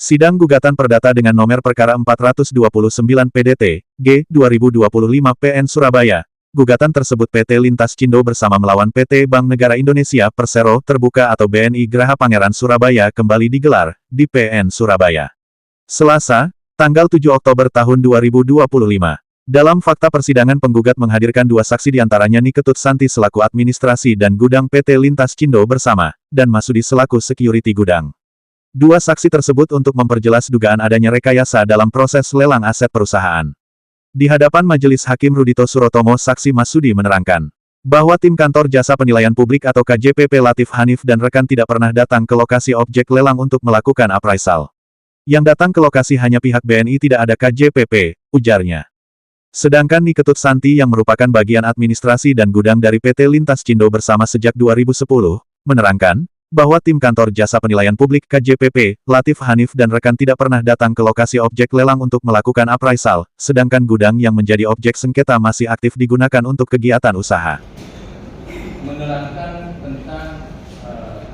Sidang gugatan perdata dengan nomor perkara 429 PDT, G, 2025 PN Surabaya. Gugatan tersebut PT Lintas Cindo bersama melawan PT Bank Negara Indonesia Persero Terbuka atau BNI Graha Pangeran Surabaya kembali digelar, di PN Surabaya. Selasa, tanggal 7 Oktober tahun 2025. Dalam fakta persidangan penggugat menghadirkan dua saksi diantaranya Niketut Santi selaku administrasi dan gudang PT Lintas Cindo bersama, dan Masudi selaku security gudang. Dua saksi tersebut untuk memperjelas dugaan adanya rekayasa dalam proses lelang aset perusahaan. Di hadapan Majelis Hakim Rudito Surotomo, saksi Masudi menerangkan bahwa tim kantor jasa penilaian publik atau KJPP Latif Hanif dan rekan tidak pernah datang ke lokasi objek lelang untuk melakukan appraisal. Yang datang ke lokasi hanya pihak BNI, tidak ada KJPP, ujarnya. Sedangkan Niketut Santi yang merupakan bagian administrasi dan gudang dari PT Lintas Cindo bersama sejak 2010, menerangkan bahwa tim kantor jasa penilaian publik KJPP, Latif Hanif dan rekan tidak pernah datang ke lokasi objek lelang untuk melakukan appraisal, sedangkan gudang yang menjadi objek sengketa masih aktif digunakan untuk kegiatan usaha. Menerangkan tentang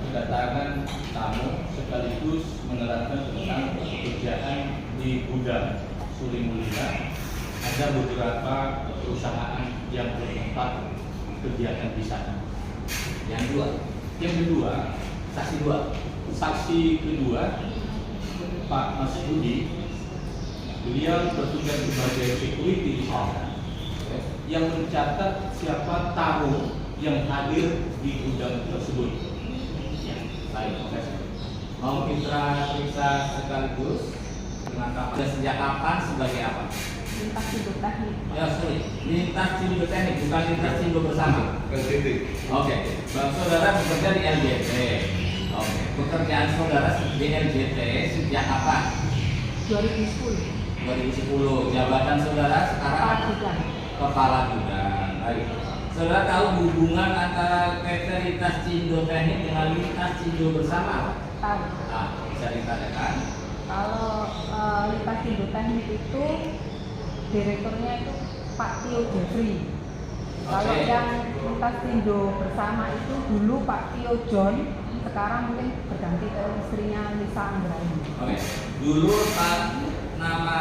kedatangan tamu sekaligus menerangkan tentang pekerjaan di gudang Suri Mulia. Ada beberapa perusahaan yang bertempat kegiatan di sana. Yang kedua, saksi kedua, Pak Masudi, beliau bertugas sebagai security di sana, yang mencatat siapa tamu yang hadir di gudang tersebut. Ya, baik, mau kita periksa sekaligus penangkapan sejak kapan sebagai apa? Lintas Cindo Teknik. Ya, sorry, Lintas Cindo Teknik, bukan Lintas Cindo bersama. Oke, saudara bekerja di LJT. Oke, pekerjaan saudara di LJT sejak kapan? 2010. 2010. Jabatan saudara sekarang? Kepala gudang. Baik. Saudara tahu hubungan antara PT Lintas Cindo Teknik dengan Lintas Cindo bersama? Tahu. Nah, bisa dikatakan? Kalau Lintas Cindo Teknik itu direkturnya itu Pak Tio Jeffrey. Kalau yang Lintas Cindo bersama itu dulu Pak Tio John, sekarang mungkin berganti ke istrinya Lisa Anggraini. Oke. Dulu Pak nama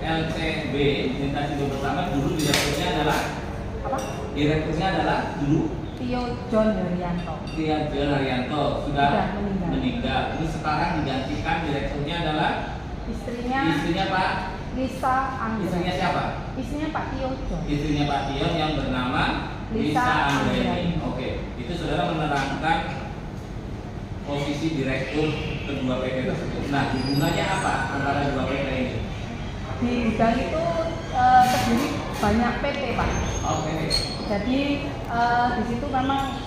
LCB Lintas Cindo bersama dulu direkturnya adalah apa? Direkturnya adalah dulu Tio John Haryanto. Tio John Haryanto sudah meninggal. Ini sekarang digantikan direkturnya adalah istrinya Pak Lisa Anggraini. Istrinya siapa? Istrinya Pak Tio John. Istrinya Pak Tio yang bernama Lisa Anggraini. Oke, itu saudara menerangkan posisi direktur kedua PT tersebut. Nah, hubungannya apa antara dua PT ini? Di gudang itu terdiri banyak PT, Pak. Oke. Jadi di situ memang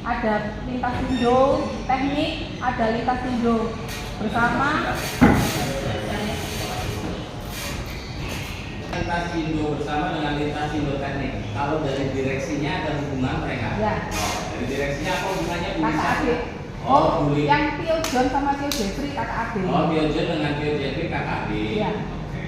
ada Lintas Cindo Teknik, ada Lintas Cindo bersama. Lintas Cindo bersama dengan Lintas Cindo Teknik. Kalau dari direksinya ada hubungan mereka? Ya. Dari direksinya apa hubungannya? Kakak adik. Yang Tio John sama Tio Jeffrey kakak adik. Oh, Tio John dengan Tio Jeffrey kakak adik. Ya. Oke.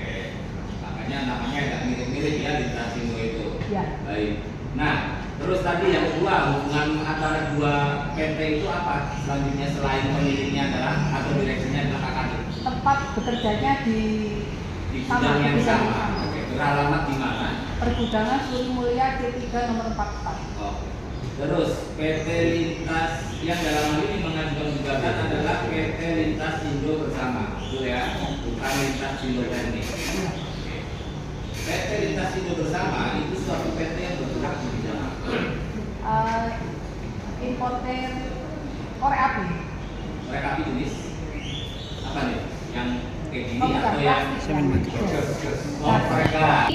Makanya namanya agak mirip-mirip ya Lintas Cindo itu. Ya. Baik. Nah, terus tadi yang kedua, hubungan antara dua PT itu apa? Selanjutnya selain pemiliknya adalah atau direksinya adalah kakak adik? Tempat bekerjanya di gudang yang sama. Oke. Beralamat di mana? Pergudangan Suri Mulia D3 nomor 44. Oke. Terus PT Lintas yang dalam hal ini mengajukan gugatan adalah PT Lintas Cindo bersama, betul ya? Bukan Lintas Cindo Teknik. PT Lintas Cindo bersama itu suatu PT yang bergerak di bidang importer korek api. korek api jenis apa nih? Yang kayak gini Oh, atau yang korek gas?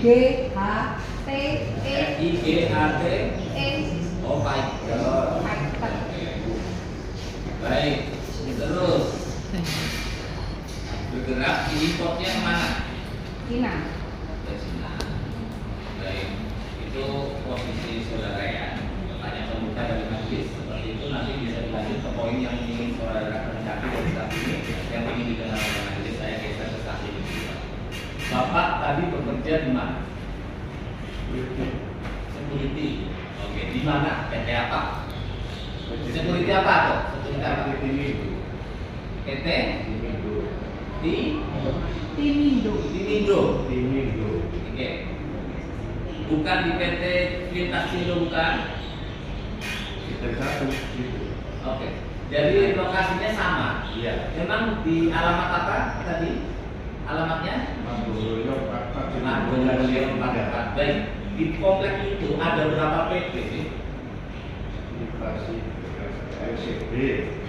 G H T E GHT. E. Oh, baik. Baik. Terus bergerak importnya kemana? Cina. Ke Cina. Baik. Itu posisi saudara ya. Pertanyaan pembuka dari majelis seperti itu nanti bisa dilanjut ke poin yang ingin saudara mencapai dari saksi ini yang ingin didengar oleh majelis. Saya geser ke saksi ini. Bapak tadi bekerja di mana? Security. Oke, di mana? PT apa? PT Security apa tuh? Security apa? PT? Timindo. Oke. Bukan di PT Lintas Cindo, bukan? Oke. Jadi lokasinya sama. Iya. Memang di alamat apa tadi? Alamatnya? Margolio 44. Baik. Di komplek itu ada berapa PT sih?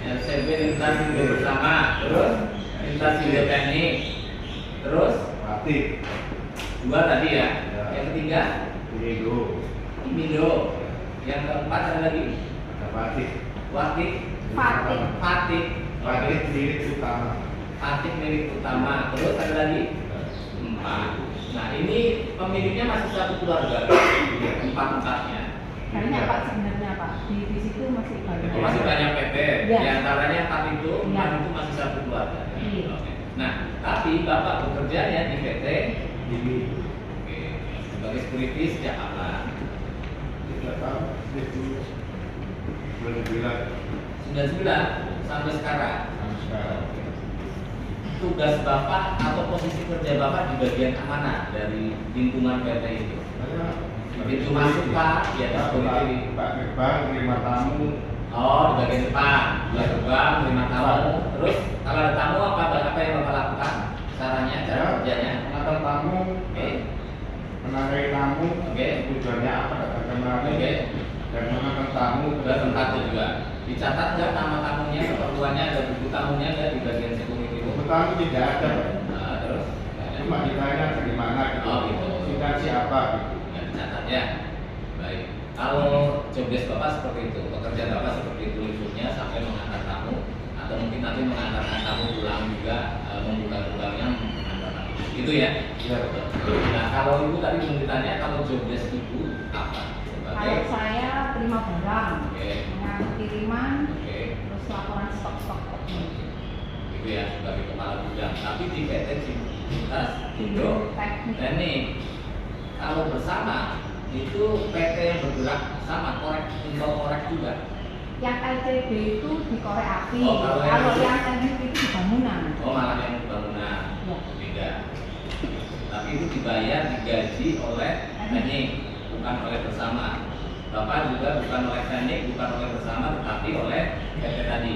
LCB Lintas Cindo Bersama. Terus Lintas Cindo Teknik. Terus? Dua tadi ya. Yang ketiga? Timindo. Yang keempat ada lagi? Fatih milik utama. Terus ada lagi? 4. Nah ini pemiliknya masih satu keluarga. 4-4-nya. Banyak Pak sebenarnya Pak. Di situ masih banyak. Masih banyak PT. Ya. Di antaranya 4 itu, 4 Ya. itu masih satu keluarga. Iya. Oke. Nah, tapi Bapak bekerjanya di PT Oke. Sebagai security sejak kapan? 99 sampai sekarang. Tugas Bapak atau posisi kerja Bapak di bagian mana dari lingkungan PT itu? Pintu masuk Pak, ya security. Terima tamu. Oh, di bagian depan, di gerbang, terima tamu. Terus kalau ada tamu apa yang Bapak lakukan? Caranya, cara kerjanya? Mengantar tamu, Oke. menandai tamu, Oke. tujuannya apa, datang kemari, Oke. dan mengantar tamu. Sudah tempatnya juga. Dicatat nggak nama tamunya, keperluannya, ada buku tamunya nggak di bagian security itu? Tamu tidak ada, Pak. Nah, terus? Cuma ditanya dari mana gitu. Oh, gitu. Sudah siapa gitu. Nggak dicatat ya. Baik. Kalau job desk Bapak seperti itu, pekerjaan Bapak seperti itu liburnya sampai mengantar tamu, atau mungkin nanti mengantarkan tamu pulang juga, membuka gerbangnya mengantar tamu. Gitu ya? Iya, Pak. Nah, kalau Ibu tadi belum ditanya, kalau job desk Ibu apa? Kalau Sebagai saya terima barang, Oke. dengan kiriman, Oke. terus laporan stok-stok. Gitu ya, sebagai kepala gudang. Tapi di PT Cintas Indo Teknik, kalau bersama itu PT yang bergerak sama korek juga. Yang LCB itu di korek api, Oh, kalau yang teknik itu di bangunan. Oh, malah yang bangunan. Ya. Beda. Tapi itu dibayar, digaji oleh teknik, bukan oleh bersama. Bapak juga bukan oleh teknik, bukan oleh bersama, tetapi oleh PT tadi.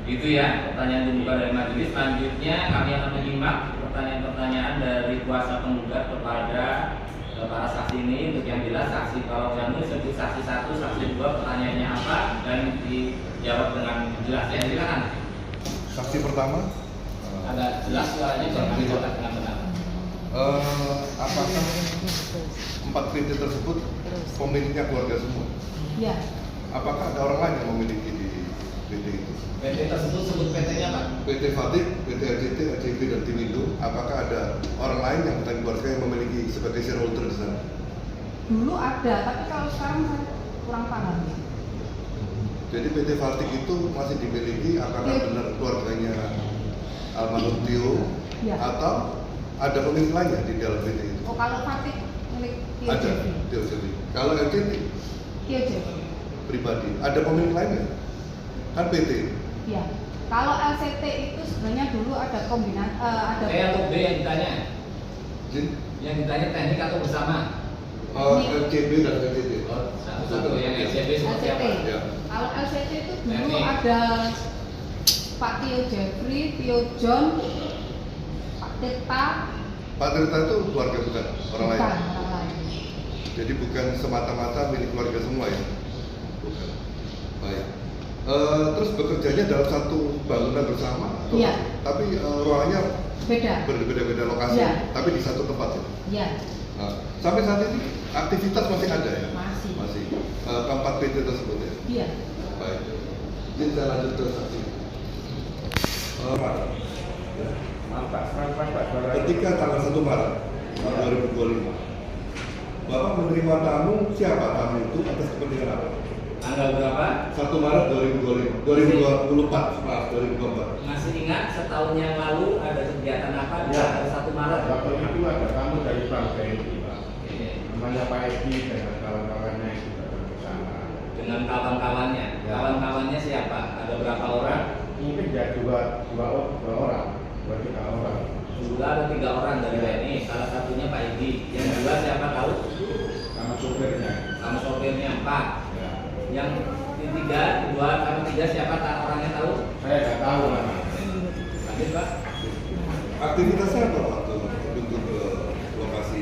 Itu ya, pertanyaan dibuka dari majelis. Selanjutnya kami akan menyimak pertanyaan-pertanyaan dari kuasa penggugat kepada para saksi ini. Untuk yang jelas, saksi kalau kami sebut saksi 1, saksi 2, pertanyaannya apa, dan dijawab dengan jelas. Ya, silakan. Saksi pertama, Agak jelas suaranya, jangan dicatat dengan benar. apakah 4 PT tersebut pemiliknya keluarga semua? Ya, Apakah ada orang lain yang memiliki di PT itu? PT tersebut sebut PT-nya Pak? PT Fatih, PT RCT, RCB, dan Timindo, apakah ada orang lain yang bukan keluarga yang memiliki sebagai shareholder di sana? dulu ada, tapi kalau sekarang saya kurang paham. Jadi PT Fatih itu masih dimiliki, apakah Iya. benar keluarganya almarhum Tio, Ya. atau ada pemilik lainnya di dalam PT itu? Oh, kalau Fatih milik Tio Ada, Jeffrey. Tio Jeffrey. Kalau RCT Tio Jeffrey. pribadi, ada pemilik lainnya? Kan PT. Ya. Kalau LCT itu sebenarnya dulu ada kombinasi, ada atau B yang ditanya? Jin, Yang ditanya teknik atau bersama? RCB dan RCT. Oh, satu-satu. Yang SCB seperti LCT. apa? Ya. Kalau LCT itu dulu Teknik. ada Pak Tio Jeffrey, Tio John, Pak Tirta, Pak Tirta itu keluarga bukan orang lain. bukan orang lain. Jadi bukan semata-mata milik keluarga semua ya. Bukan. Baik. Terus bekerjanya dalam satu bangunan bersama, atau Iya. tapi ruangannya Beda. berbeda-beda lokasi, Iya. tapi di satu tempat ya. Ya, Nah, sampai saat ini aktivitas masih ada ya. masih. Masih. Keempat PT tersebut ya. Iya. Baik. Jadi saya lanjut ke saksi. Maret. Maaf Pak, sekarang Pak, suara. Ketika tanggal 1 Maret tahun 2025, Bapak menerima tamu, siapa tamu itu atas kepentingan apa? Tanggal berapa? 1 Maret 2024, maaf 2024. Masih ingat setahun yang lalu ada kegiatan apa di Ya. tanggal 1 Maret? Waktu itu ada tamu dari Bank BNI Pak. Oke. Namanya Pak Edi dan kawan-kawannya itu datang ke sana. dengan kawan-kawannya. Ya. Kawan-kawannya siapa? Ada berapa orang? Mungkin ya dua orang, 2-3 orang. Dua atau 3 orang dari WNI. Salah satunya Pak Edi. Yang dua siapa tahu? Sama supirnya. Sama sopirnya 4. Ya. Yang ketiga, 2 sama 3 siapa orangnya tahu? Saya nggak tahu mana. Lanjut Pak. Aktivitasnya apa waktu untuk ke lokasi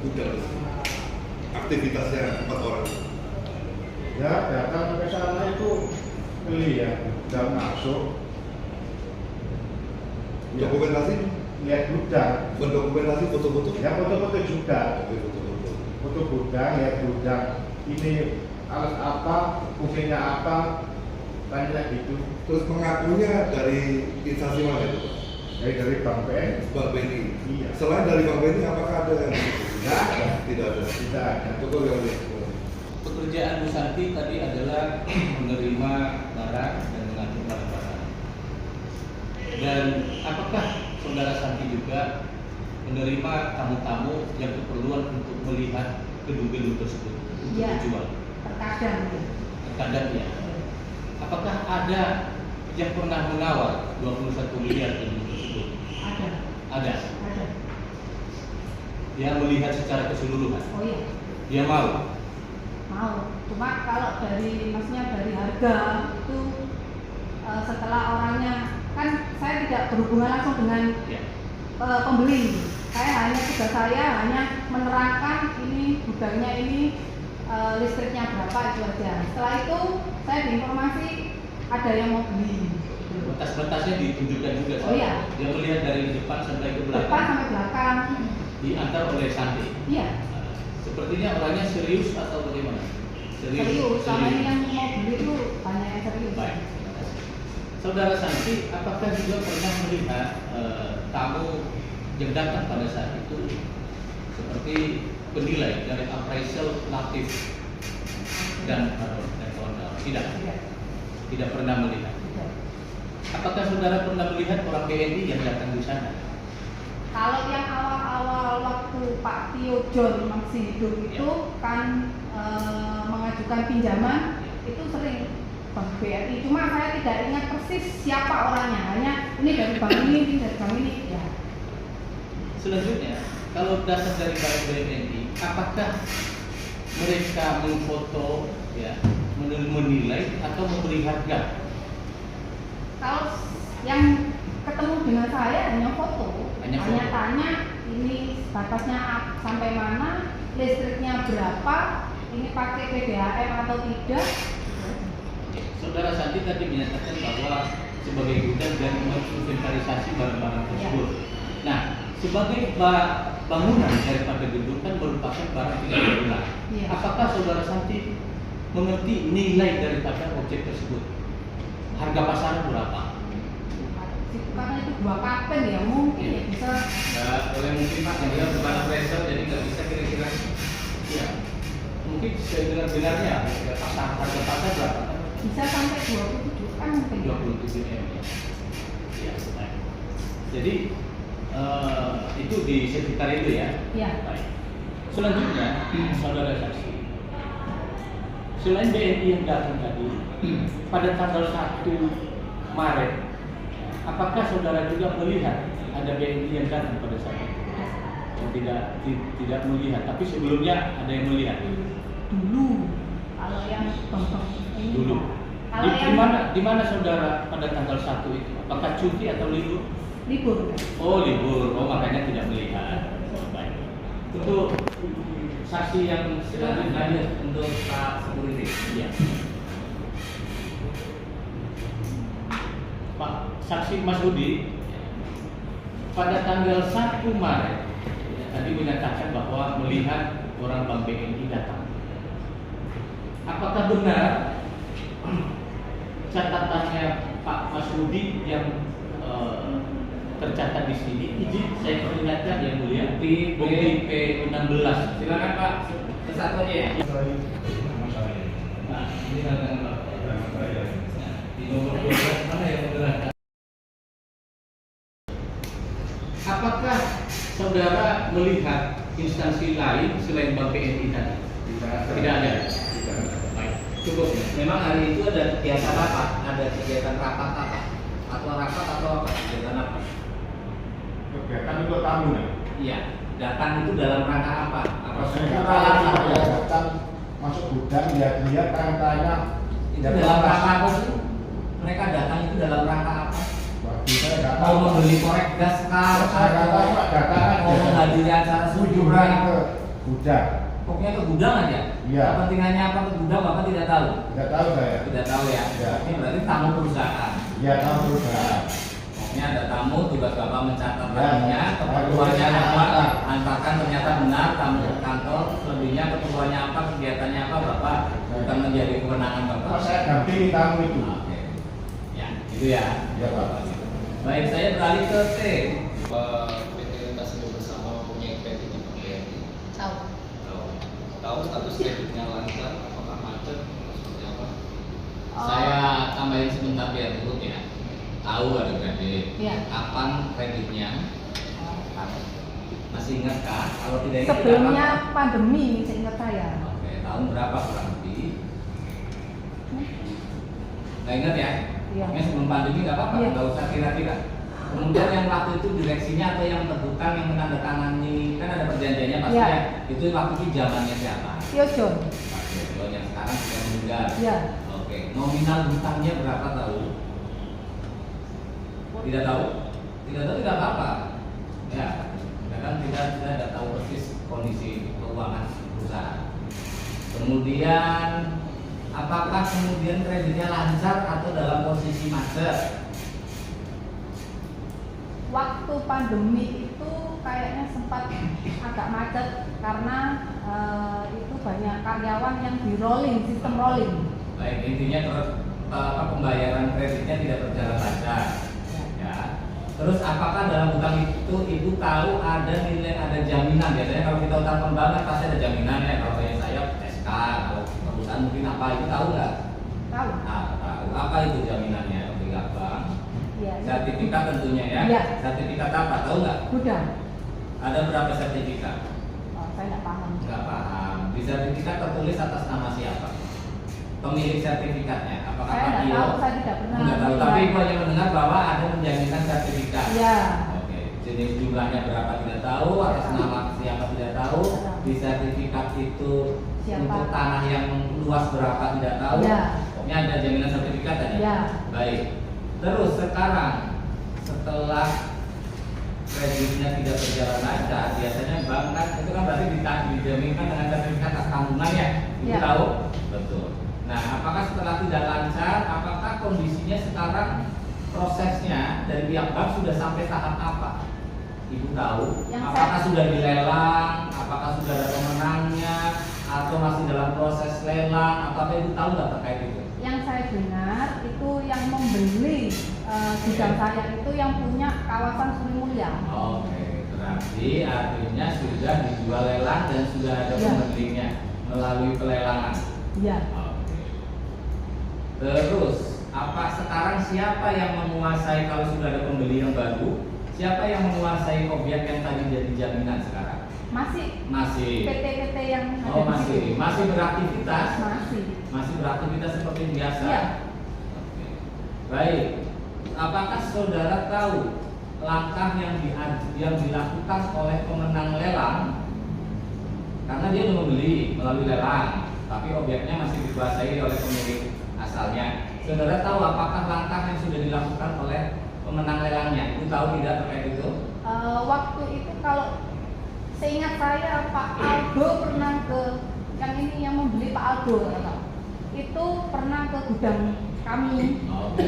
gudang tersebut? Aktivitasnya 4 orang. Ya datang ke sana itu lihat dan masuk. Ya, Dokumentasi, lihat gudang. mendokumentasi foto-foto. Ya foto-foto juga. Oke, foto-foto. Foto gudang, lihat gudang. Ini alat apa, fungsinya apa, tanya gitu. Terus pengakunya dari instansi mana itu, Pak? Dari Bank BN. Bank BNI. Iya. Selain dari Bank BNI, apakah ada yang Tidak ada. Tidak ada. Tidak ada. Cukup yang ini. Pekerjaan Bu Santi tadi adalah menerima barang dan mengatur barang-barang. Dan apakah Saudara Santi juga menerima tamu-tamu yang keperluan untuk melihat gedung-gedung tersebut untuk Iya. dijual? Terkadang ya. Terkadang ya. Apakah ada yang pernah menawar 21 miliar gedung tersebut? Ada. Ada. Ada. Dia melihat secara keseluruhan. Oh iya. Dia mau. Mau, cuma kalau dari maksudnya dari harga itu setelah orangnya kan saya tidak berhubungan langsung dengan Ya. pembeli. Tugas saya hanya menerangkan ini gudangnya ini listriknya berapa itu aja. Setelah itu saya diinformasi ada yang mau beli. Batas-batasnya ditunjukkan juga. Oh iya. Dia melihat dari depan sampai ke belakang. Depan sampai belakang. Diantar oleh Santi. Iya. Sepertinya orangnya serius atau bagaimana? Serius. Sama ini yang mau beli itu banyak yang serius. Baik. Saudara Santi, apakah juga pernah melihat tamu yang datang pada saat itu seperti penilai dari appraisal Latif dan kawan-kawan? Tidak. Tidak. Tidak pernah melihat. Tidak. Apakah saudara pernah melihat orang BNI yang datang di sana? Kalau yang awal-awal waktu Pak Tio John masih hidup itu kan mengajukan pinjaman itu sering Bank BRI. Cuma saya tidak ingat persis siapa orangnya. Hanya ini dari bank ini dari bank ini. Ya. Selanjutnya, kalau datang dari Bank BNI, apakah mereka memfoto, ya, menilai atau memberi harga? Kalau yang ketemu dengan saya hanya foto, Hanya foto. tanya ini batasnya sampai mana, listriknya berapa, ini pakai PDAM atau tidak. Saudara Santi tadi menyatakan bahwa sebagai gudang dan menginventarisasi barang-barang tersebut. Nah, sebagai bangunan daripada gedung kan merupakan barang tidak berulang. Iya. Apakah saudara Santi mengerti nilai daripada objek tersebut? Harga pasaran berapa? Karena itu 2 kapten ya mungkin ya bisa Nggak boleh mungkin Pak, yang bilang bukan appraisal jadi nggak bisa kira-kira. Ya, mungkin sedengar-dengarnya harga pasar berapa? bisa sampai 20 juta mungkin. 27 M ya. Ya, baik. Jadi itu di sekitar itu ya. Iya. Baik. Selanjutnya, saudara saksi, selain BNI yang datang tadi, pada tanggal 1 Maret, apakah saudara juga melihat ada BNI yang datang pada saat itu? Yang tidak melihat, tapi sebelumnya ada yang melihat. Dulu kalau yang bang ini Dulu. kalau yang Di mana saudara pada tanggal 1 itu? Apakah cuti atau libur? libur Oh libur, oh makanya tidak melihat. Baik. Untuk saksi yang selanjutnya untuk Pak Security. Iya. Pak saksi Mas Budi, pada tanggal 1 Maret tadi menyatakan bahwa melihat orang Bank BNI datang. Apakah benar catatannya Pak Mas Budi yang tercatat di sini? Izin saya peringatkan yang mulia di bukti P16. Silakan Pak, satu aja ya. Nah, ini dengan Pak. Nah, di nomor 12 mana yang menerangkan? Apakah saudara melihat instansi lain selain Bank BNI tadi? Tidak ada. Baik. Cukup ya. Memang hari itu ada kegiatan apa? Ada kegiatan rapat apa? Atau rapat atau apa? Kegiatan apa? Kegiatan untuk tamu ya. Iya. Datang itu dalam rangka apa? Apa Saya syukuran datang, atau saya datang masuk gudang lihat-lihat tanya-tanya. itu dalam rangka apa sih? Mereka datang itu dalam rangka apa? Bagi saya nggak Mau tahu. membeli korek gas kah? Saya nggak tahu Pak, datang aja. Mau menghadiri acara Kunjungan syukuran? ke gudang. Pokoknya ke gudang aja. Iya. Kepentingannya apa ke gudang Bapak tidak tahu. Tidak tahu saya. Tidak tahu ya. Iya. Ini berarti tamu perusahaan. Ya tahu perusahaan. Pokoknya ada tamu, tugas Bapak mencatat Ya. tamunya, keperluannya Ya. apa, antarkan ternyata benar tamu ke kantor, selebihnya keperluannya apa, kegiatannya apa, Bapak bukan menjadi kewenangan Bapak. Pak, saya dampingi tamu itu. Oke. Ya, itu ya. Ya, Pak. Baik, saya beralih ke T. PT Lintas Indo Bersama mempunyai kredit di Bank BRI. Tahu. Tahu status kreditnya lancar, apakah macet, atau seperti apa? Saya tambahin sebentar biar dulu ya. Tahu ada kredit. Iya. Kapan kreditnya? Masih ingat kah? Kalau tidak ingat Sebelumnya tidak pandemi, seingat saya. apa-apa. Oke, tahun berapa kurang lebih? Nggak ingat ya? Iya. Pokoknya sebelum pandemi nggak apa-apa, Iya. nggak usah kira-kira. Kemudian yang waktu itu direksinya atau yang terhutang yang menandatangani kan ada perjanjiannya pasti Iya. ya. Itu waktu itu zamannya siapa? Tio John. Pak Jojo yang sekarang sudah meninggal. Iya. Oke, nominal hutangnya berapa tahu? Tidak tahu? Tidak tahu tidak apa-apa. Ya, kan kita tidak tahu persis kondisi keuangan perusahaan. Kemudian, apakah kemudian kreditnya lancar atau dalam posisi macet? Waktu pandemi itu kayaknya sempat agak macet karena itu banyak karyawan yang di rolling, sistem rolling. Baik, intinya pembayaran kreditnya tidak berjalan lancar. Ya. Terus apakah dalam hutang itu ibu tahu ada nilai, ada jaminan? Biasanya kalau kita utang pembangunan pasti ada jaminan ya. Kalau kayak saya SK, kalau perusahaan mungkin apa itu tahu nggak? Tahu? Nah, tahu. Apa itu jaminannya? Obligat bank. Iya. Sertifikat tentunya ya. Iya. Sertifikat apa? Tahu nggak? Gudang. Ada berapa sertifikat? Oh, saya nggak paham. Nggak paham. Di sertifikat tertulis atas nama siapa? Pemilik sertifikatnya? Apakah Saya Pak nggak Tio? tahu, saya tidak pernah. Nggak tahu. melihat. Tapi ibu hanya mendengar bahwa ada menjaminkan sertifikat. Iya. Oke. Jenis jumlahnya berapa tidak tahu, atas Tidak tahu. nama siapa tidak tahu. Tidak tahu. Di sertifikat itu Siapa? untuk tanah yang luas berapa tidak tahu. Iya. Pokoknya ada jaminan sertifikat tadi. Iya. Baik. Terus sekarang setelah kreditnya tidak berjalan lancar, biasanya bank kan itu kan berarti dijaminkan dengan sertifikat atas tanggungan ya. Ibu Iya. tahu? Betul. Nah, apakah setelah tidak lancar, apakah kondisinya sekarang prosesnya dari pihak bank sudah sampai tahap apa? Ibu tahu? Yang Apakah saya- sudah dilelang? Apakah sudah ada pemenangnya? Atau masih dalam proses lelang? Atau apa ibu tahu nggak terkait itu? Yang saya dengar itu yang membeli gudang saya itu yang punya kawasan Sri Mulia. Oke, berarti artinya sudah dijual lelang dan sudah ada Iya. pembelinya melalui pelelangan. Iya. Oke. Terus, apa sekarang siapa yang menguasai kalau sudah ada pembeli yang baru? Siapa yang menguasai objek yang tadi jadi jaminan sekarang? Masih Masih. PT-PT yang ada Oh di situ. masih beraktivitas. Masih. Beraktivitas seperti biasa. Iya. Oke. Baik. Apakah saudara tahu langkah yang dilakukan oleh pemenang lelang? Karena dia membeli melalui lelang, tapi objeknya masih dikuasai oleh pemilik asalnya. Saudara tahu apakah langkah yang sudah dilakukan oleh pemenang lelangnya? Ibu tahu tidak terkait itu? Waktu itu kalau seingat saya Pak Aldo pernah ke yang ini yang membeli Pak Aldo atau itu pernah ke gudang kami. Oke.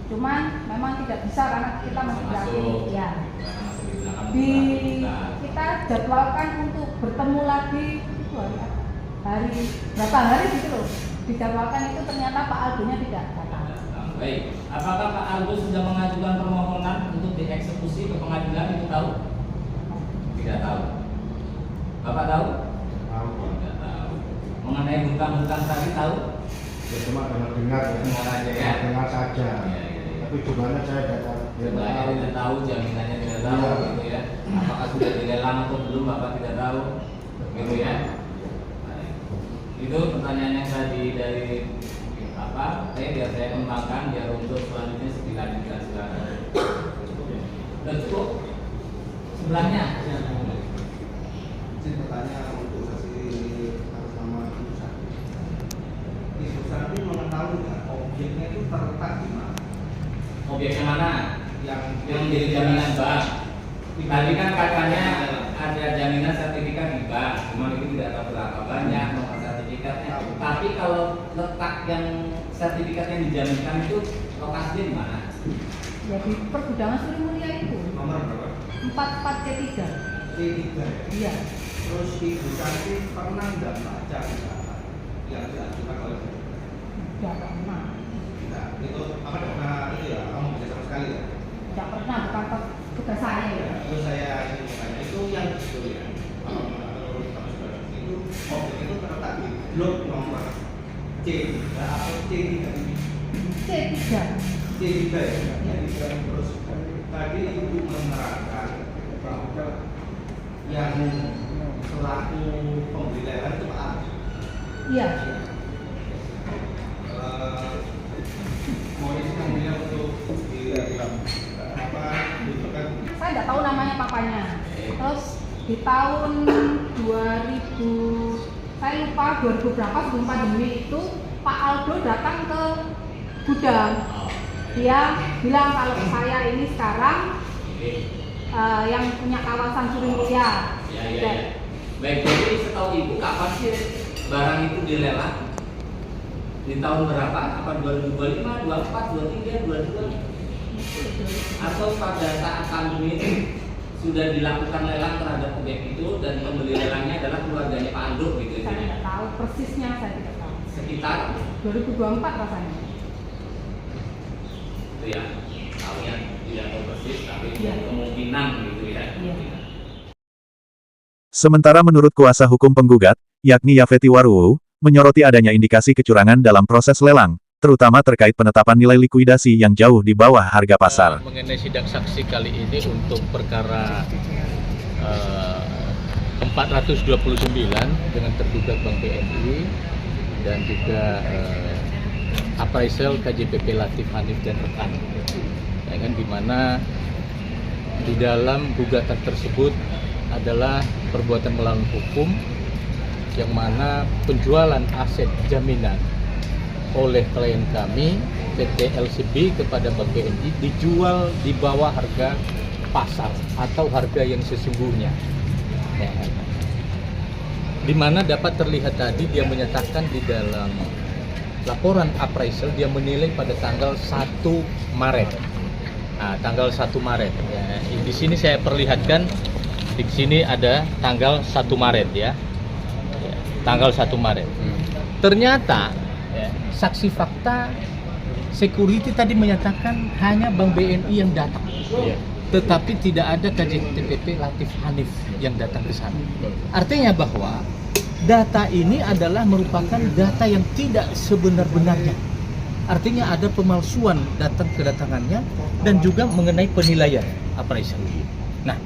Cuman memang tidak bisa karena kita masih Masuk. beraktif. Ya. Karena masih digunakan untuk Di beraktivitas. kita jadwalkan untuk bertemu lagi itu hari berapa hari gitu loh. Dijadwalkan itu ternyata Pak Aldo-nya tidak datang. Baik. Apakah Pak Aldo sudah mengajukan permohonan untuk dieksekusi ke pengadilan? Ibu tahu? Tidak tahu. Bapak tahu? Tahu Pak. Tidak tahu. Mengenai hutang-hutang tadi tahu? Ya cuma dengar ya. Dengar aja ya. Dengar saja. Iya, iya, iya. Tapi jumlahnya saya tidak tahu. Jumlahnya tidak tahu, jaminannya tidak tahu, Iya. gitu ya. Apakah sudah dilelang atau belum? Bapak tidak tahu, gitu ya. Baik. Itu pertanyaannya tadi dari apa? Biar saya kembangkan biar untuk selanjutnya dilanjutkan silakan. Udah cukup? Sebelahnya. Izin bertanya untuk saksi atas nama Ibu Santi. Ibu Santi mengetahui nggak objeknya itu terletak di mana? Objeknya mana? Yang Menjadi jaminan bank. Tadi kan katanya ada jaminan sertifikat di bank, cuma itu tidak tahu berapa banyak nomor sertifikatnya. Tapi kalau letak yang sertifikat yang dijaminkan itu lokasinya di mana? Ya di pergudangan Sri Mulia itu nomor berapa? 44C3. C3. Iya. Terus Ibu Santi pernah nggak baca data yang diajukan oleh saya? Tidak pernah. Nah, itu apa pernah itu ya? Kamu bisa sama sekali ya? Tidak pernah, bukan tugas saya ya. Terus saya ingin bertanya itu yang betul ya? Itu objek itu terletak di blok nomor C3 atau C3? C3. C3 ya. Terus tadi Ibu menerangkan bahwa yang selaku pembeli lelang itu Pak Agus. Iya. Mohon izin kemudian untuk ditunjukkan. Saya tidak tahu namanya papanya. Terus di tahun 2000, saya lupa 2000 berapa sebelum pandemi itu, Pak Aldo datang ke gudang. Dia bilang kalau saya ini sekarang yang punya kawasan Sri Mulia. Ya. Baik, jadi setahu Ibu kapan sih barang itu dilelang? Di tahun berapa? Apa 2025, 24, 23, 22? Atau pada saat pandemi itu sudah dilakukan lelang terhadap objek itu dan pembeli lelangnya adalah keluarganya Pak Aldo gitu? Saya tidak tahu persisnya, saya tidak tahu. Sekitar 2024 rasanya. itu ya, tahunya tidak tahu persis tapi Iya. kemungkinan gitu ya. Iya. Sementara menurut kuasa hukum penggugat, yakni Yafeti Waruwu, menyoroti adanya indikasi kecurangan dalam proses lelang, terutama terkait penetapan nilai likuidasi yang jauh di bawah harga pasar. Mengenai sidang saksi kali ini untuk perkara 429 dengan terduga Bank BNI dan juga appraisal KJPP Latif Hanif dan rekan, ya kan, di mana di dalam gugatan tersebut adalah perbuatan melawan hukum yang mana penjualan aset jaminan oleh klien kami PT LCB kepada Bank BNI dijual di bawah harga pasar atau harga yang sesungguhnya, ya. Di mana dapat terlihat tadi dia menyatakan di dalam laporan appraisal dia menilai pada tanggal 1 Maret. Nah, tanggal 1 Maret. Ya, di sini saya perlihatkan, di sini ada tanggal 1 Maret ya. Tanggal 1 Maret. Ternyata ya, saksi fakta security tadi menyatakan hanya Bank BNI yang datang. Tetapi tidak ada KJPP Latif Hanif yang datang ke sana. Artinya bahwa data ini adalah merupakan data yang tidak sebenar-benarnya. Artinya ada pemalsuan kedatangannya dan juga mengenai penilaian appraisal. Nah,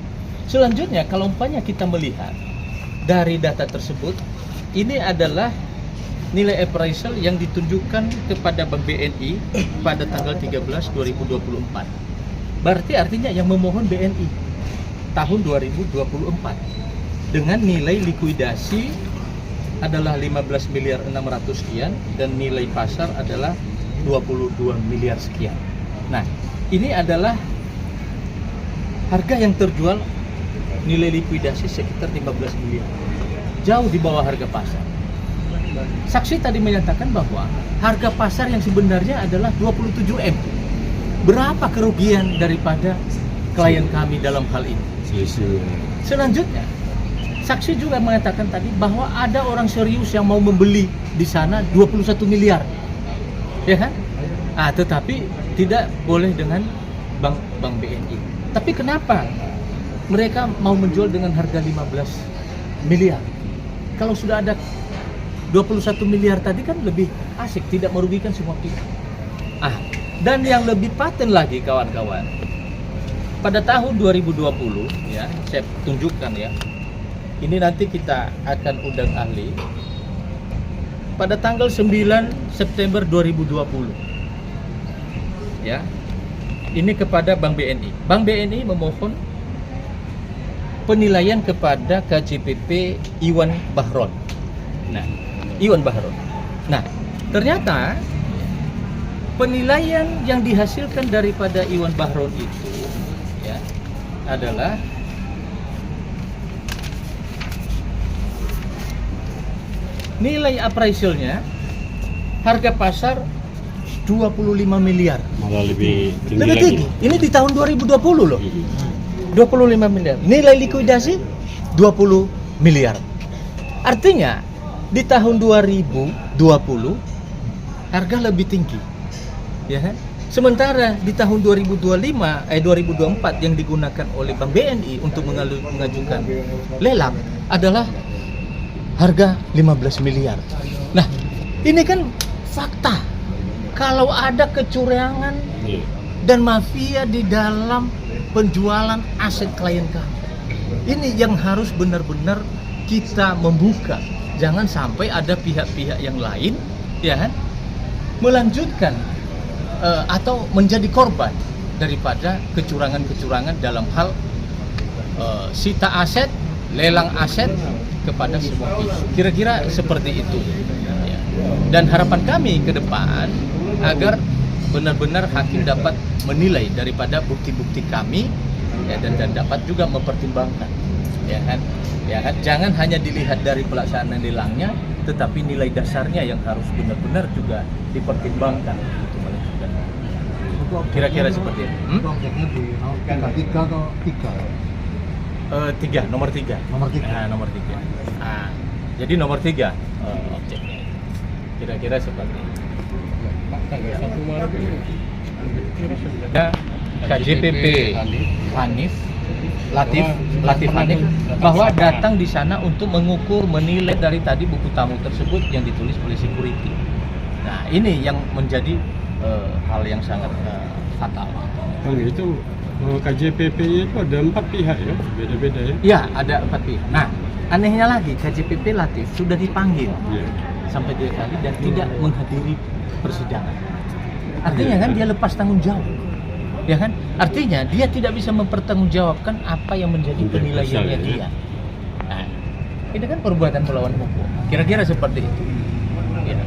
selanjutnya kalau umpamanya kita melihat dari data tersebut, ini adalah nilai appraisal yang ditunjukkan kepada Bank BNI pada tanggal 13 2024. Berarti artinya yang memohon BNI tahun 2024 dengan nilai likuidasi adalah 15 miliar 600 sekian dan nilai pasar adalah 22 miliar sekian. Nah, ini adalah harga yang terjual nilai likuidasi sekitar 15 miliar. Jauh di bawah harga pasar. Saksi tadi menyatakan bahwa harga pasar yang sebenarnya adalah 27 M. Berapa kerugian daripada klien kami dalam hal ini? Selanjutnya, saksi juga mengatakan tadi bahwa ada orang serius yang mau membeli di sana 21 miliar. Ya kan? Tetapi tidak boleh dengan Bank BNI. Tapi kenapa mereka mau menjual dengan harga 15 miliar? Kalau sudah ada 21 miliar tadi kan lebih asik, tidak merugikan semua pihak. Dan yang lebih paten lagi kawan-kawan, pada tahun 2020 ya, saya tunjukkan ya. Ini nanti kita akan undang ahli. pada tanggal 9 September 2020. Ya. Ini kepada Bank BNI. Bank BNI memohon penilaian kepada KJPP Iwan Bahron. Nah, Iwan Bahron. Nah, ternyata penilaian yang dihasilkan daripada Iwan Bahron itu ya adalah nilai appraisalnya harga pasar 25 miliar. Malah lebih tinggi Lebih lagi. tinggi. Ini di tahun 2020 loh. 25 miliar. Nilai likuidasi 20 miliar. Artinya di tahun 2020 harga lebih tinggi. Ya kan? Sementara di tahun 2024 yang digunakan oleh Bank BNI untuk mengajukan lelang adalah harga 15 miliar. Nah, ini kan fakta. Kalau ada kecurangan Iya. dan mafia di dalam penjualan aset klien kami, ini yang harus benar-benar kita membuka. Jangan sampai ada pihak-pihak yang lain, ya kan, melanjutkan atau menjadi korban daripada kecurangan-kecurangan dalam hal sita aset, lelang aset kepada semua pihak. Kira-kira seperti itu. Ya. Dan harapan kami ke depan agar benar-benar hakim dapat menilai daripada bukti-bukti kami ya, dan dapat juga mempertimbangkan, ya kan? Jangan hanya dilihat dari pelaksanaan lelangnya, tetapi nilai dasarnya yang harus benar-benar juga dipertimbangkan untuk menentukan. Kira-kira seperti itu. Itu objeknya di tiga atau tiga? Nomor tiga. Nomor tiga. Nah, nomor tiga. Nah, jadi nomor tiga objeknya. Kira-kira seperti itu. Ya, KJPP Latif Hanif bahwa datang di sana untuk mengukur, menilai dari tadi buku tamu tersebut yang ditulis oleh security. Nah, ini yang menjadi hal yang sangat fatal. Bang, itu KJPP itu ada 4 pihak ya, beda-beda ya. Ya, ada 4 pihak. Nah, anehnya lagi KJPP Latif sudah dipanggil Iya. sampai 2 kali dan tidak menghadiri persidangan. Artinya kan dia lepas tanggung jawab. Ya kan? Artinya dia tidak bisa mempertanggungjawabkan apa yang menjadi penilaiannya dia. Nah, itu kan perbuatan melawan hukum. Kira-kira seperti itu. Ya.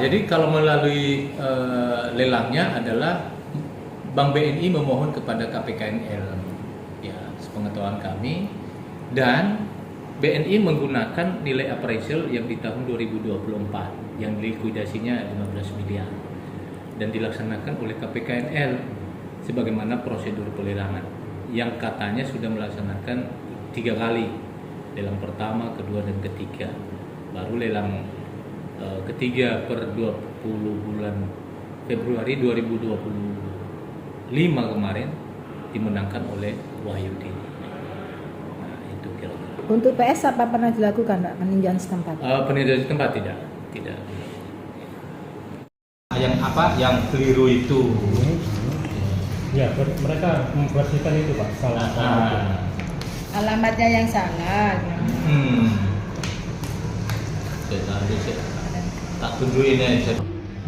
Jadi kalau melalui lelangnya adalah Bank BNI memohon kepada KPKNL, ya, sepengetahuan kami, dan BNI menggunakan nilai appraisal yang di tahun 2024 yang likuidasinya 15 miliar dan dilaksanakan oleh KPKNL sebagaimana prosedur pelelangan yang katanya sudah melaksanakan 3 kali, lelang pertama, kedua, dan ketiga. Baru lelang ketiga per 20 bulan Februari 2025 kemarin dimenangkan oleh Wahyudi. Nah, itu kira-kira. Untuk PS apa pernah dilakukan, Pak, peninjauan setempat? Peninjauan setempat tidak. Yang keliru itu. Ya, mereka membersihkan itu Pak, salah. Alamatnya yang salah. Tak tunjukin aja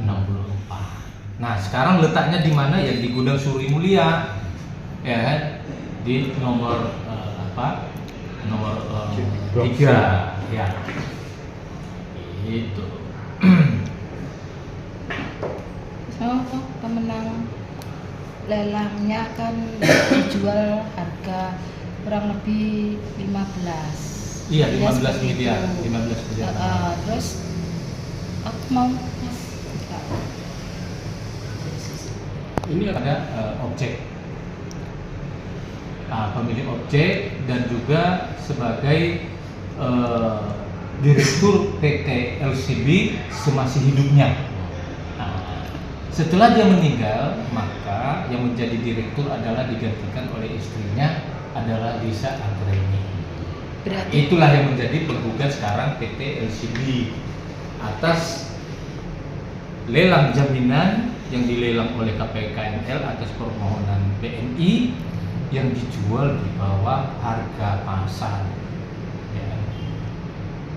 64. Nah, sekarang letaknya di mana? Ya di Gudang Suri Mulia, ya kan? Di nomor nomor 3, ya. Itu. Pemenang lelangnya kan dijual harga kurang lebih 15. Iya, Ya, 15 seperti miliar, itu. 15 miliar. Terus aku mau Ini ada objek, pemilik objek dan juga sebagai direktur PT LCB semasih hidupnya. Nah, setelah dia meninggal, maka yang menjadi direktur adalah digantikan oleh istrinya adalah Lisa Anggraini. berarti Itulah yang menjadi penggugat sekarang PT LCB atas lelang jaminan yang dilelang oleh KPKNL atas permohonan BNI yang dijual di bawah harga pasar. Ya.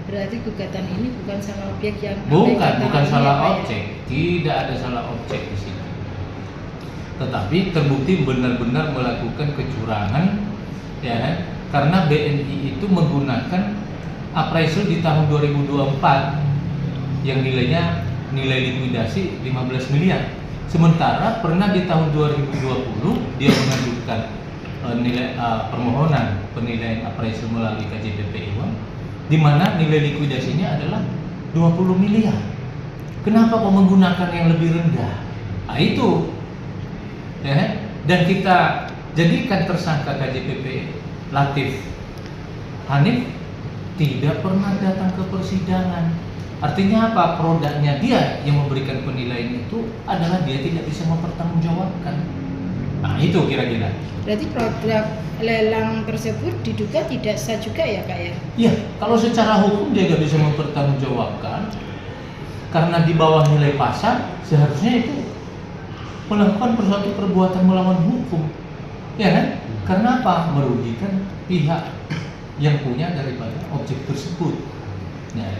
Berarti gugatan ini bukan salah objek yang Bukan salah objek, tidak ada salah objek di sini. Tetapi terbukti benar-benar melakukan kecurangan, ya kan? Karena BNI itu menggunakan appraisal di tahun 2024 yang nilai likuidasi 15 miliar. Sementara pernah di tahun 2020 dia mengajukan permohonan penilaian appraisal melalui KJPP Iwan, di mana nilai likuidasinya adalah 20 miliar. Kenapa kok menggunakan yang lebih rendah? Nah, itu, ya, dan kita jadikan tersangka KJPP Latif Hanif tidak pernah datang ke persidangan. Artinya apa? Produknya dia yang memberikan penilaian itu adalah dia tidak bisa mempertanggungjawabkan. Nah, itu kira-kira. Berarti produk lelang tersebut diduga tidak sah juga ya Pak ya? Iya, kalau secara hukum dia nggak bisa mempertanggungjawabkan karena di bawah nilai pasar, seharusnya itu melakukan suatu perbuatan melawan hukum, ya kan? Karena apa? Merugikan pihak yang punya daripada objek tersebut. Nah,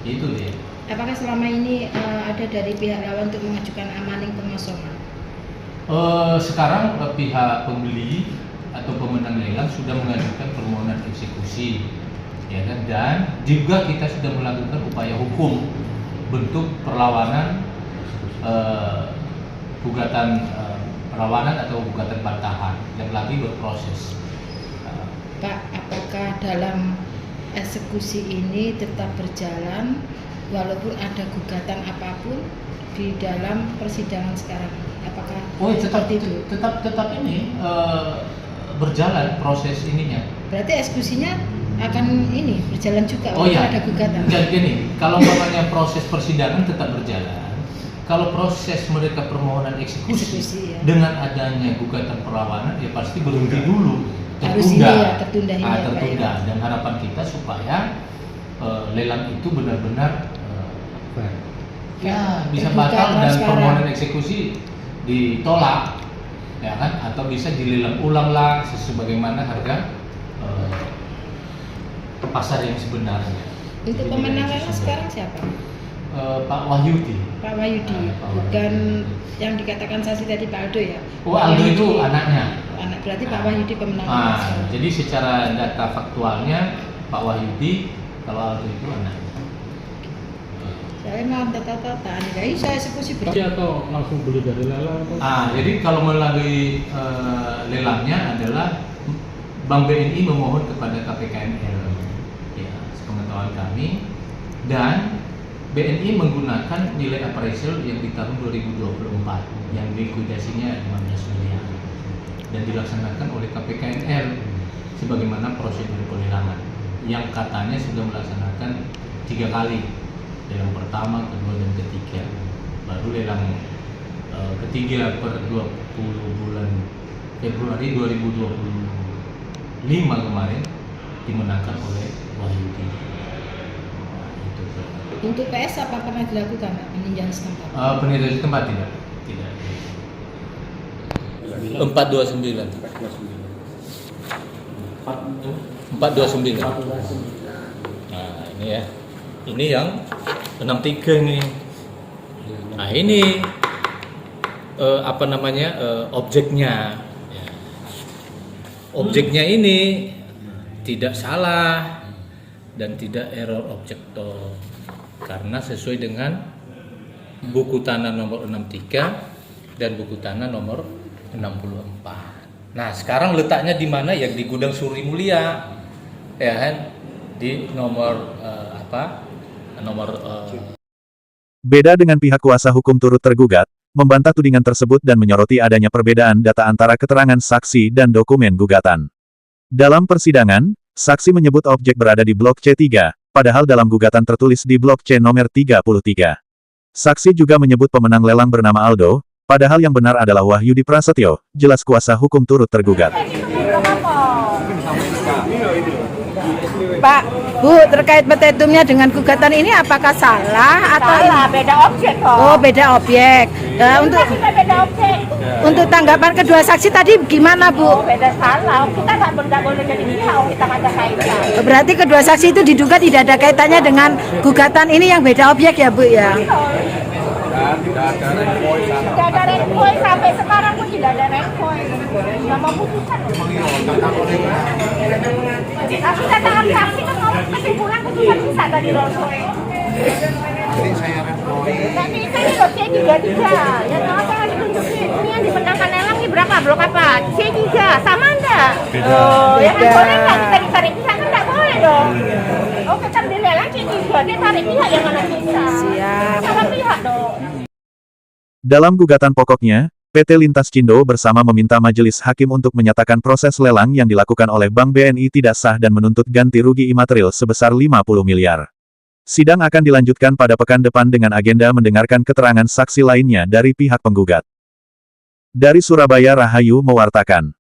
itu dia. Apakah selama ini ada dari pihak lawan untuk mengajukan amaning pengosongan? Sekarang pihak pembeli atau pemenang lelang sudah mengajukan permohonan eksekusi, ya kan? Dan juga kita sudah melakukan upaya hukum bentuk perlawanan, gugatan perlawanan atau gugatan bantahan yang lagi berproses. Pak, apakah dalam eksekusi ini tetap berjalan walaupun ada gugatan apapun di dalam persidangan sekarang? Apakah tetap seperti itu? Tetap ini berjalan proses ininya. Berarti eksekusinya akan ini berjalan juga Oh walaupun iya. ada gugatan. Jadi gini, kalau umpamanya proses persidangan tetap berjalan. Kalau proses mereka permohonan eksekusi ya. dengan adanya gugatan perlawanan ya pasti berhenti dulu. Harus ini ya, tertunda ini ya, Pak, tertunda. ya. Dan harapan kita supaya lelang itu benar-benar ya bisa terbuka, batal dan transparan. permohonan eksekusi ditolak, ya kan? Atau bisa dilelang ulang lah sebagaimana harga pasar yang sebenarnya. Untuk pemenang lelang sekarang siapa? Pak Wahyudi. Pak Wahyudi, Pak bukan Wahyudi. yang dikatakan saksi tadi Pak Aldo ya? Oh, Aldo itu anaknya. Anak, berarti Pak Wahyudi pemenang lelang sekarang. Jadi secara data faktualnya Pak Wahyudi, kalau Aldo itu anaknya. Saya mau tata-tata, jadi saya eksekusi berjalan. Atau langsung beli dari lelang? Jadi kalau melalui lelangnya adalah Bank BNI memohon kepada KPKNL, ya, sepengetahuan kami, dan BNI menggunakan nilai appraisal yang di tahun 2024 yang likuidasinya 15 miliar dan dilaksanakan oleh KPKNL sebagaimana prosedur pelelangan yang katanya sudah melaksanakan 3 kali, lelang pertama, kedua, dan ketiga. Baru lelang ketiga per 20 bulan Februari 2025 kemarin dimenangkan oleh Wahyudi. Untuk PS apa pernah dilakukan Pak, peninjauan setempat? Peninjauan setempat tidak. 429. 429. Nah, ini ya. Ini yang 63 nih. Nah, ini apa namanya? Objeknya. Ya. Objeknya ini tidak salah dan tidak error objektor karena sesuai dengan buku tanah nomor 63 dan buku tanah nomor 64. Nah, sekarang letaknya di mana? Ya di Gudang Suri Mulia, ya kan? Di nomor Beda dengan pihak kuasa hukum turut tergugat, membantah tudingan tersebut dan menyoroti adanya perbedaan data antara keterangan saksi dan dokumen gugatan. Dalam persidangan, saksi menyebut objek berada di blok C3, padahal dalam gugatan tertulis di blok C nomor 33. Saksi juga menyebut pemenang lelang bernama Aldo, padahal yang benar adalah Wahyudi Prasetyo, jelas kuasa hukum turut tergugat. Pak, Bu, terkait petitumnya dengan gugatan ini apakah salah atau salah, beda objek kok. Oh, beda objek. Kita beda objek. Untuk tanggapan kedua saksi tadi gimana, Oh, Bu? beda salah. Kita nggak boleh jadi pihak, kita nggak ada kaitan. Berarti kedua saksi itu diduga tidak ada kaitannya dengan gugatan ini yang beda objek ya, Bu ya? Tidak ada renpoy sampai sekarang pun tidak ada renpoy. Nggak mau putusan. Aku datang saksi kan mau kesimpulan putusan bisa tadi renpoy. Nggak bisa nih loh C33. Ya apa yang ditunjukin? Ini yang dimenangkan lelang ini berapa? Blok apa? C3 sama enggak? Oh, ya kan boleh nggak kita ditarik pihak kan nggak boleh dong. Oh kita di lelang C3 dia tarik pihak yang mana bisa? Siap. Sama pihak dong. Dalam gugatan pokoknya, PT Lintas Cindo bersama meminta majelis hakim untuk menyatakan proses lelang yang dilakukan oleh Bank BNI tidak sah dan menuntut ganti rugi imaterial sebesar 50 miliar. Sidang akan dilanjutkan pada pekan depan dengan agenda mendengarkan keterangan saksi lainnya dari pihak penggugat. Dari Surabaya, Rahayu mewartakan.